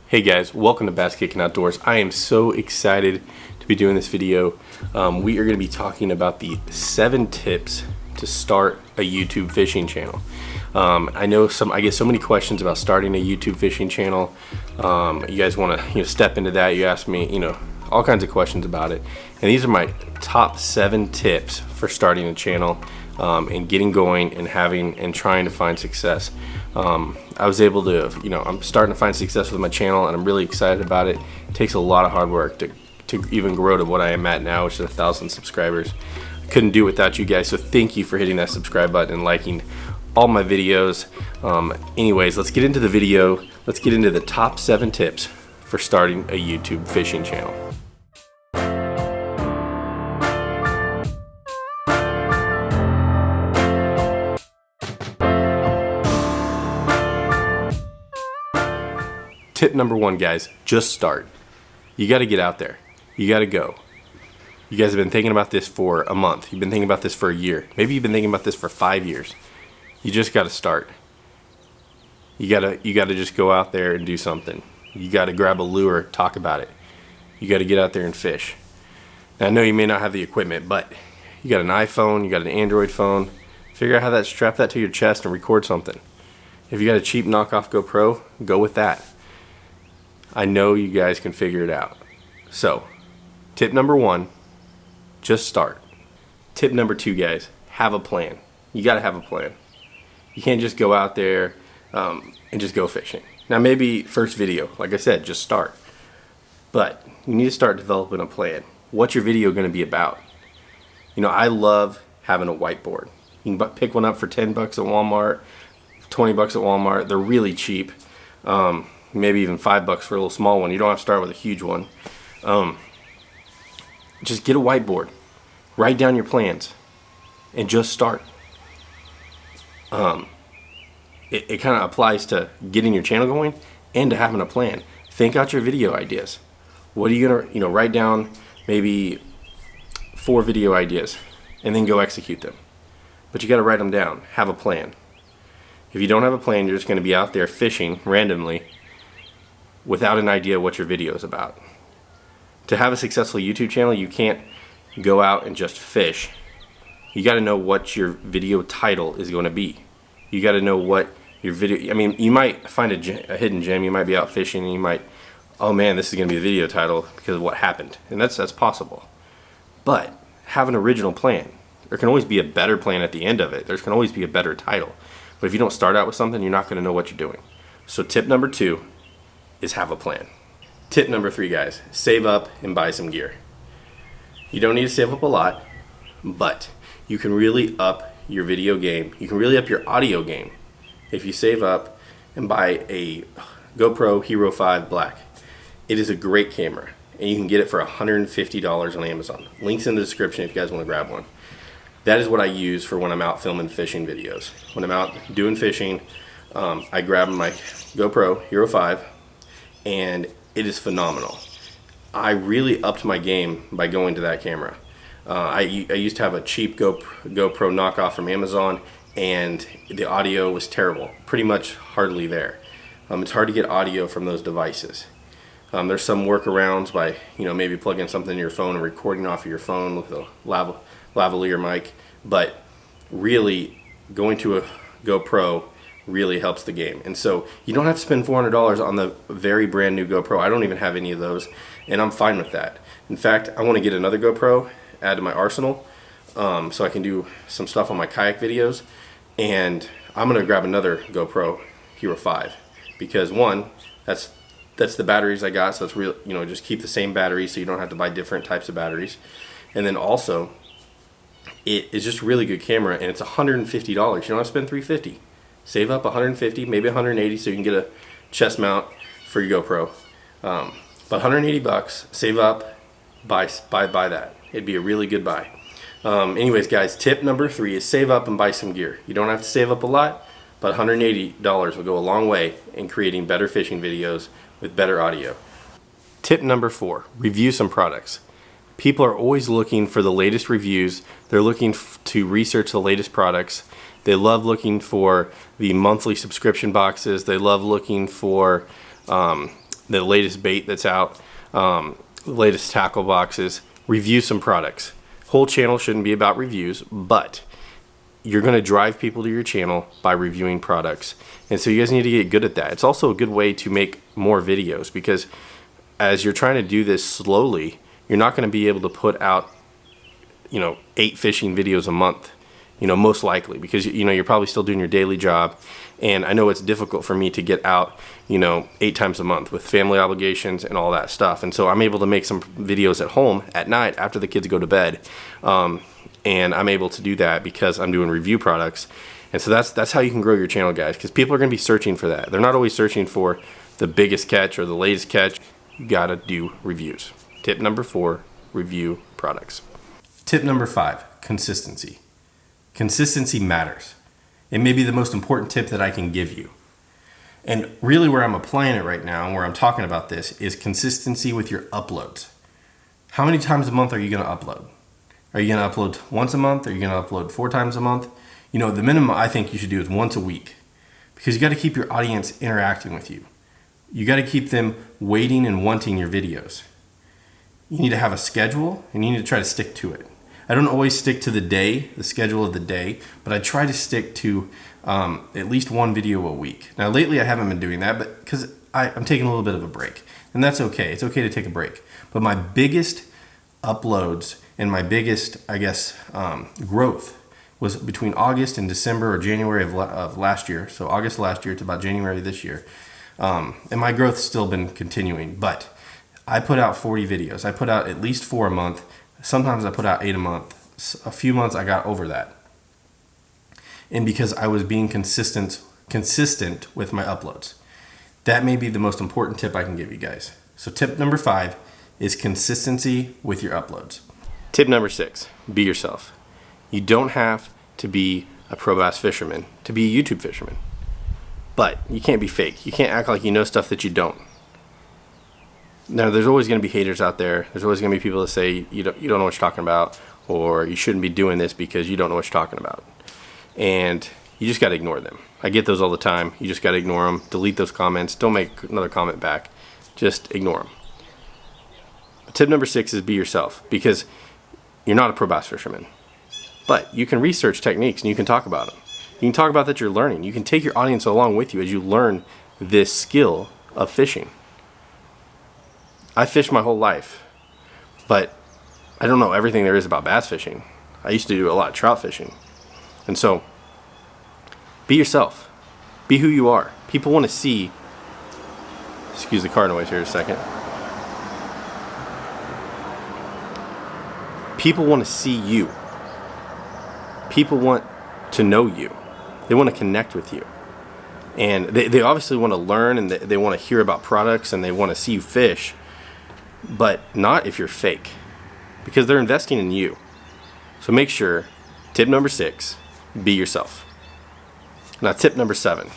Hey guys, welcome to Bass Kicking Outdoors. I am so excited to be doing this video. We are going to be talking about the 7 tips to start a YouTube fishing channel. I get so many questions about starting a YouTube fishing channel. You guys want to step into that. You ask me all kinds of questions about it. And these are my top 7 tips for starting a channel and getting going and trying to find success. I was able to, I'm starting to find success with my channel, and I'm really excited about it. It takes a lot of hard work to even grow to what I am at now, which is 1,000 subscribers. I couldn't do it without you guys, so thank you for hitting that subscribe button and liking all my videos. Anyways, let's get into the video. Let's get into the top 7 tips for starting a YouTube fishing channel. Tip number 1, guys, just start. You got to get out there. You got to go. You guys have been thinking about this for a month. You've been thinking about this for a year. Maybe you've been thinking about this for 5 years. You just got to start. You got to just go out there and do something. You got to grab a lure, talk about it. You got to get out there and fish. Now, I know you may not have the equipment, but you got an iPhone, you got an Android phone. Figure out how to strap that to your chest and record something. If you got a cheap knockoff GoPro, go with that. I know you guys can figure it out. So, tip number 1, just start. Tip number 2, guys, have a plan. You got to have a plan. You can't just go out there and just go fishing. Now, maybe first video, like I said, just start. But you need to start developing a plan. What's your video going to be about? I love having a whiteboard. You can pick one up for $10 at Walmart, $20 at Walmart. They're really cheap. Maybe even $5 for a little small one. You don't have to start with a huge one. Just get a whiteboard, write down your plans, and just start. It kind of applies to getting your channel going and to having a plan. Think out your video ideas. What are you gonna, write down maybe 4 video ideas, and then go execute them. But you got to write them down. Have a plan. If you don't have a plan, you're just going to be out there fishing randomly without an idea what your video is about. To have a successful YouTube channel, you can't go out and just fish. You got to know what your video title is going to be. You got to know what your video, you might find a hidden gem. You might be out fishing and you might, oh man, this is going to be the video title because of what happened. And that's possible. But have an original plan. There can always be a better plan at the end of it. There can always be a better title. But if you don't start out with something, you're not going to know what you're doing. So tip number 2 is have a plan. Tip number 3, guys, save up and buy some gear. You don't need to save up a lot, but you can really up your video game. You can really up your audio game if you save up and buy a GoPro Hero 5 Black. It is a great camera, and you can get it for $150 on Amazon. Links in the description if you guys want to grab one. That is what I use for when I'm out filming fishing videos. When I'm out doing fishing, I grab my GoPro Hero 5, and it is phenomenal. I really upped my game by going to that camera. I used to have a cheap GoPro knockoff from Amazon, and the audio was terrible, pretty much hardly there. It's hard to get audio from those devices. There's some workarounds by maybe plugging something in your phone and recording off of your phone with a lavalier mic, but really going to a GoPro really helps the game. And so you don't have to spend $400 on the very brand new GoPro. I don't even have any of those, and I'm fine with that. In fact, I want to get another GoPro, add to my arsenal, so I can do some stuff on my kayak videos. And I'm going to grab another GoPro Hero 5 because one, that's the batteries I got, so it's real, just keep the same batteries so you don't have to buy different types of batteries. And then also, it is just a really good camera, and it's $150. You don't have to spend $350. Save up $150, maybe $180, so you can get a chest mount for your GoPro. But $180, save up, buy that. It'd be a really good buy. Anyways, guys, tip number 3 is save up and buy some gear. You don't have to save up a lot, but $180 will go a long way in creating better fishing videos with better audio. Tip number 4, review some products. People are always looking for the latest reviews. They're looking to research the latest products. They love looking for the monthly subscription boxes. They love looking for the latest bait that's out, the latest tackle boxes, review some products. Whole channel shouldn't be about reviews, but you're going to drive people to your channel by reviewing products. And so you guys need to get good at that. It's also a good way to make more videos, because as you're trying to do this slowly, you're not going to be able to put out, 8 fishing videos a month, most likely, because, you're probably still doing your daily job. And I know it's difficult for me to get out, 8 times a month with family obligations and all that stuff. And so I'm able to make some videos at home at night after the kids go to bed. And I'm able to do that because I'm doing review products. And so that's how you can grow your channel, guys, because people are going to be searching for that. They're not always searching for the biggest catch or the latest catch. You got to do reviews. Tip number 4, review products. Tip number 5, consistency. Consistency matters. It may be the most important tip that I can give you. And really where I'm applying it right now and where I'm talking about this is consistency with your uploads. How many times a month are you going to upload? Are you going to upload once a month? Are you going to upload 4 times a month? The minimum I think you should do is once a week, because you got to keep your audience interacting with you. You got to keep them waiting and wanting your videos. You need to have a schedule, and you need to try to stick to it. I don't always stick to the schedule of the day, but I try to stick to at least 1 video a week. Now lately I haven't been doing that, but because I'm taking a little bit of a break, and that's okay. It's okay to take a break. But my biggest uploads and my biggest, growth was between August and December or January of last year. So August last year to about January this year. And my growth's still been continuing, but I put out 40 videos. I put out at least 4 a month. Sometimes I put out 8 a month. A few months I got over that. And because I was being consistent with my uploads. That may be the most important tip I can give you guys. So tip number 5 is consistency with your uploads. Tip number 6, be yourself. You don't have to be a pro bass fisherman to be a YouTube fisherman. But you can't be fake. You can't act like you know stuff that you don't. Now, there's always going to be haters out there. There's always going to be people that say you don't know what you're talking about, or you shouldn't be doing this because you don't know what you're talking about. And you just got to ignore them. I get those all the time. You just got to ignore them. Delete those comments. Don't make another comment back. Just ignore them. Tip number 6 is be yourself, because you're not a pro bass fisherman. But you can research techniques and you can talk about them. You can talk about that you're learning. You can take your audience along with you as you learn this skill of fishing. I fished my whole life, but I don't know everything there is about bass fishing. I used to do a lot of trout fishing. And so, be yourself. Be who you are. People want to see, excuse the car noise here a second. People want to see you. People want to know you. They want to connect with you. And they obviously want to learn, and they want to hear about products, and they want to see you fish, but not if you're fake, because they're investing in you. So make sure, tip number 6, be yourself. Now tip number 7,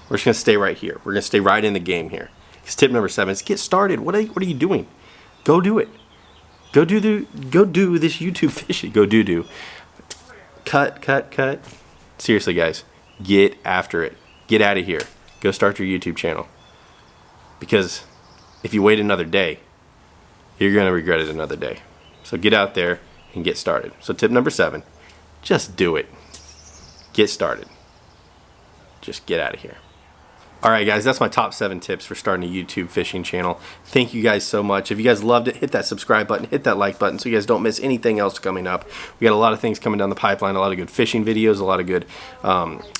we're just going to stay right here. We're going to stay right in the game here. Because tip number 7 is get started. What are you doing? Go do it. Go do this YouTube fishing. Go do. Cut. Seriously, guys, get after it. Get out of here. Go start your YouTube channel. Because if you wait another day, you're going to regret it another day. So get out there and get started. So tip number 7, just do it. Get started. Just get out of here. Alright guys, that's my top 7 tips for starting a YouTube fishing channel. Thank you guys so much. If you guys loved it, hit that subscribe button, hit that like button so you guys don't miss anything else coming up. We got a lot of things coming down the pipeline, a lot of good fishing videos, a lot of good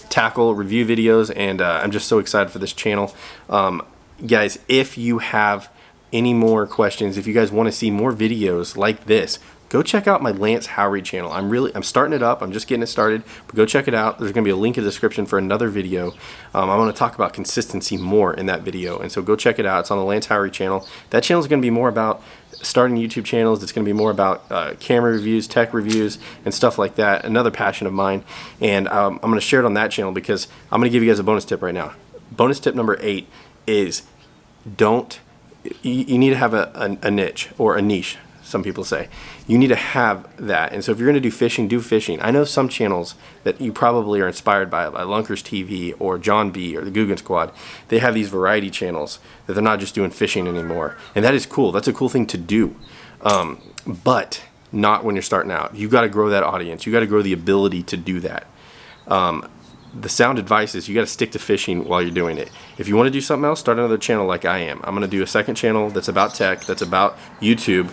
tackle review videos, and I'm just so excited for this channel. Guys, if you have any more questions, if you guys want to see more videos like this, go check out my Lance Howery channel. I'm starting it up. I'm just getting it started, but go check it out. There's going to be a link in the description for another video. I want to talk about consistency more in that video, and so go check it out. It's on the Lance Howery channel. That channel is going to be more about starting YouTube channels. It's going to be more about camera reviews, tech reviews, and stuff like that. Another passion of mine, and I'm going to share it on that channel because I'm going to give you guys a bonus tip right now. Bonus tip number 8 is you need to have a niche or a niche. some people say. You need to have that. And so if you're going to do fishing. I know some channels that you probably are inspired by Lunkers TV or John B or the Guggen Squad. They have these variety channels that they're not just doing fishing anymore. And that is cool. That's a cool thing to do. But not when you're starting out. You've got to grow that audience. You got to grow the ability to do that. The sound advice is you got to stick to fishing while you're doing it. If you want to do something else, start another channel like I am. I'm going to do a second channel that's about tech, that's about YouTube.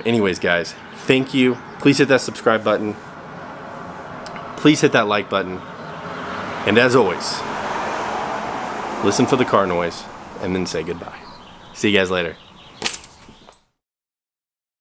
Anyways, guys, thank you. Please hit that subscribe button. Please hit that like button. And as always, listen for the car noise and then say goodbye. See you guys later.